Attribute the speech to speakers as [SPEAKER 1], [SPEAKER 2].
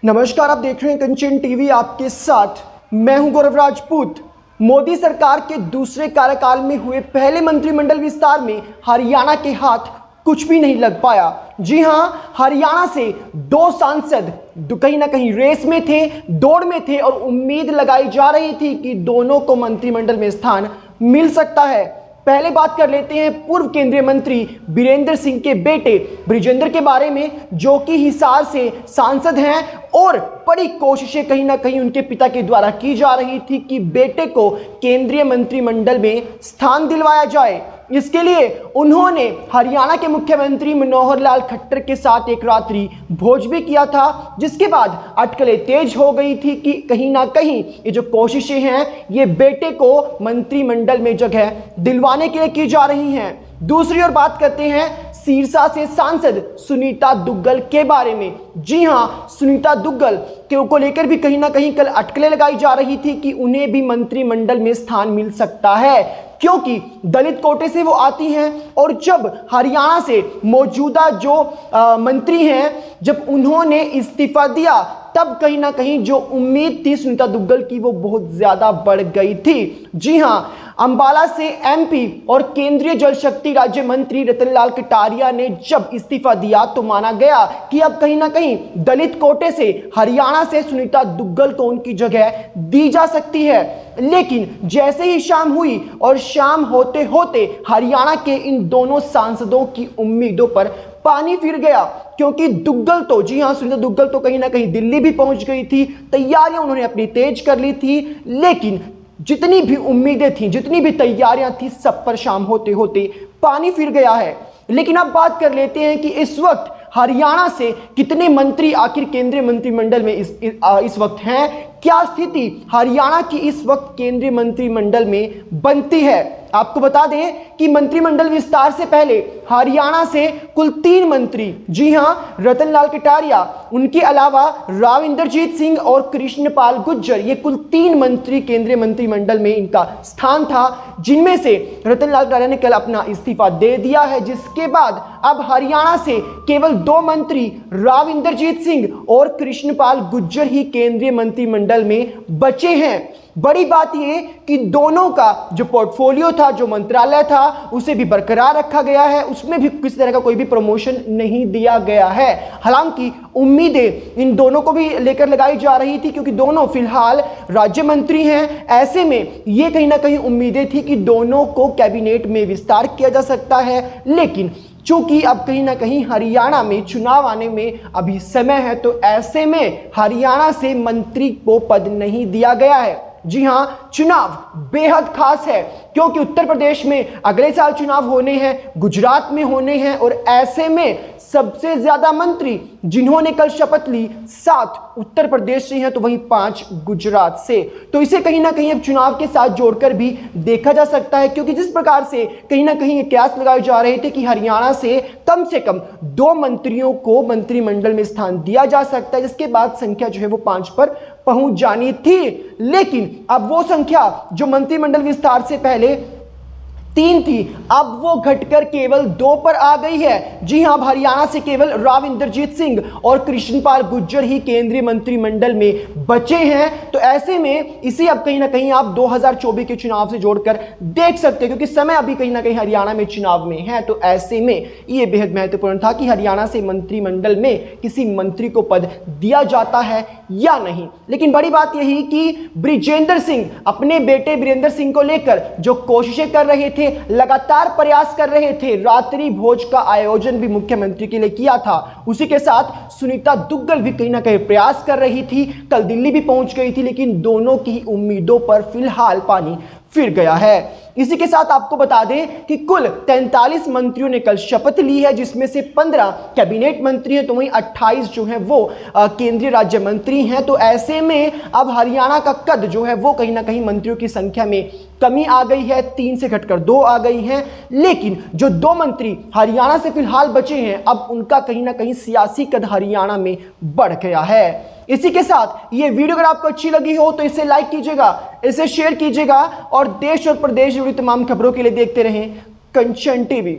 [SPEAKER 1] नमस्कार, आप देख रहे हैं कंचन टीवी। आपके साथ मैं हूं गौरव राजपूत। मोदी सरकार के दूसरे कार्यकाल में हुए पहले मंत्रिमंडल विस्तार में हरियाणा के हाथ कुछ भी नहीं लग पाया। जी हां, हरियाणा से दो सांसद कहीं ना कहीं रेस में थे, दौड़ में थे और उम्मीद लगाई जा रही थी कि दोनों को मंत्रिमंडल में स्थान मिल सकता है। पहले बात कर लेते हैं पूर्व केंद्रीय मंत्री बीरेंद्र सिंह के बेटे बृजेंद्र के बारे में, जो कि हिसार से सांसद हैं और बड़ी कोशिशें कहीं ना कहीं उनके पिता के द्वारा की जा रही थी कि बेटे को केंद्रीय मंत्रिमंडल में स्थान दिलवाया जाए। इसके लिए उन्होंने हरियाणा के मुख्यमंत्री मनोहर लाल खट्टर के साथ एक रात्रि भोज भी किया था, जिसके बाद अटकलें तेज हो गई थी कि कहीं ना कहीं ये जो कोशिशें हैं ये बेटे को मंत्रिमंडल में जगह दिलवाने के लिए की जा रही हैं। दूसरी ओर बात करते हैं सिरसा से सांसद सुनीता दुग्गल के बारे में। जी हां, सुनीता दुग्गल को लेकर भी कहीं ना कहीं कल अटकलें लगाई जा रही थी कि उन्हें भी मंत्रिमंडल में स्थान मिल सकता है, क्योंकि दलित कोटे से वो आती हैं। और जब हरियाणा से मौजूदा जो मंत्री हैं, जब उन्होंने इस्तीफा दिया, तब कहीं ना कहीं जो उम्मीद थी सुनीता दुग्गल की वो बहुत ज्यादा बढ़ गई थी। जी हां, अंबाला से एमपी और केंद्रीय जल शक्ति राज्य मंत्री रतनलाल कटारिया ने जब इस्तीफा दिया तो माना गया कि अब कहीं ना कहीं दलित कोटे से हरियाणा से सुनीता दुग्गल को उनकी जगह दी जा सकती है। लेकिन जैसे ही शाम हुई और शाम होते होते हरियाणा के इन दोनों सांसदों की उम्मीदों पर पानी फिर गया, क्योंकि दुग्गल तो, जी हां, सुनीता दुग्गल तो कहीं ना कहीं दिल्ली भी पहुंच गई थी, तैयारियां उन्होंने अपनी तेज कर ली थी। लेकिन जितनी भी उम्मीदें थी, जितनी भी तैयारियां थी, सब पर शाम होते होते पानी फिर गया है। लेकिन अब बात कर लेते हैं कि इस वक्त हरियाणा से कितने मंत्री आखिर केंद्रीय मंत्रिमंडल में इस वक्त हैं। क्या स्थिति हरियाणा की इस वक्त केंद्रीय मंत्रिमंडल में बनती है। आपको बता दें कि मंत्रिमंडल विस्तार से पहले हरियाणा से कुल 3 मंत्री, जी हां, रतनलाल कटारिया, उनके अलावा राव इंद्रजीत सिंह और कृष्णपाल गुर्जर, ये कुल 3 मंत्री केंद्रीय मंत्रिमंडल में इनका स्थान था, जिनमें से रतनलाल कटारिया ने कल अपना इस्तीफा दे दिया है। जिसके बाद अब हरियाणा से केवल 2 मंत्री राव इंद्रजीत सिंह और कृष्णपाल गुर्जर ही केंद्रीय मंत्रिमंडल में बचे हैं। बड़ी बात यह कि दोनों का जो पोर्टफोलियो था, जो मंत्रालय था, उसे भी बरकरार रखा गया है, उसमें भी किसी तरह का कोई भी प्रमोशन नहीं दिया गया है। हालांकि उम्मीदें इन दोनों को भी लेकर लगाई जा रही थी, क्योंकि दोनों फिलहाल राज्य मंत्री हैं। ऐसे में ये कहीं ना कहीं उम्मीदें थी कि दोनों को कैबिनेट में विस्तार किया जा सकता है। लेकिन चूंकि अब कहीं ना कहीं हरियाणा में चुनाव आने में अभी समय है, तो ऐसे में हरियाणा से मंत्री को पद नहीं दिया गया है। जी हां, चुनाव बेहद खास है, क्योंकि उत्तर प्रदेश में अगले साल चुनाव होने हैं, गुजरात में होने हैं, और ऐसे में सबसे ज्यादा मंत्री जिन्होंने कल शपथ ली 7 उत्तर प्रदेश से हैं, तो वहीं 5 गुजरात से। तो इसे कहीं ना कहीं अब चुनाव के साथ जोड़कर भी देखा जा सकता है, क्योंकि जिस प्रकार से कहीं ना कहीं कयास लगाए जा रहे थे कि हरियाणा से कम 2 मंत्रियों को मंत्रिमंडल में स्थान दिया जा सकता है, जिसके बाद संख्या जो है वो 5 पर पहुंच जानी थी। लेकिन अब वो संख्या जो मंत्रिमंडल विस्तार से पहले 3 थी, अब वो घटकर केवल 2 पर आ गई है। जी हां, हरियाणा से केवल राव इंद्रजीत सिंह और कृष्णपाल गुर्जर ही केंद्रीय मंत्रिमंडल में बचे हैं। तो ऐसे में इसे अब कहीं ना कहीं आप 2024 के चुनाव से जोड़कर देख सकते हैं, क्योंकि समय अभी कहीं ना कहीं हरियाणा में चुनाव में है। तो ऐसे में ये बेहद महत्वपूर्ण था कि हरियाणा से मंत्रिमंडल में किसी मंत्री को पद दिया जाता है या नहीं। लेकिन बड़ी बात यही कि बृजेंद्र सिंह अपने बेटे बीरेंद्र सिंह को लेकर जो कोशिशें कर रहे थे, लगातार प्रयास कर रहे थे, रात्रि भोज का आयोजन भी मुख्यमंत्री के लिए किया था। उसी के साथ सुनीता दुग्गल भी कहीं ना कहीं प्रयास कर रही थी, कल दिल्ली भी पहुंच गई थी, लेकिन दोनों की उम्मीदों पर फिलहाल पानी फिर गया है। इसी के साथ आपको बता दें कि कुल 43 मंत्रियों ने कल शपथ ली है, जिसमें से 15 कैबिनेट मंत्री हैं, तो वहीं 28 जो है वो केंद्रीय राज्य मंत्री हैं। तो ऐसे में अब हरियाणा का कद जो है वो कहीं ना कहीं मंत्रियों की संख्या में कमी आ गई है, 3 से घटकर 2 आ गई हैं। लेकिन जो 2 मंत्री हरियाणा से फिलहाल बचे हैं, अब उनका कहीं ना कहीं सियासी कद हरियाणा में बढ़ गया है। इसी के साथ ये वीडियो अगर आपको अच्छी लगी हो तो इसे लाइक कीजिएगा, इसे शेयर कीजिएगा, और देश और प्रदेश से जुड़ी तमाम खबरों के लिए देखते रहें कंचन टीवी।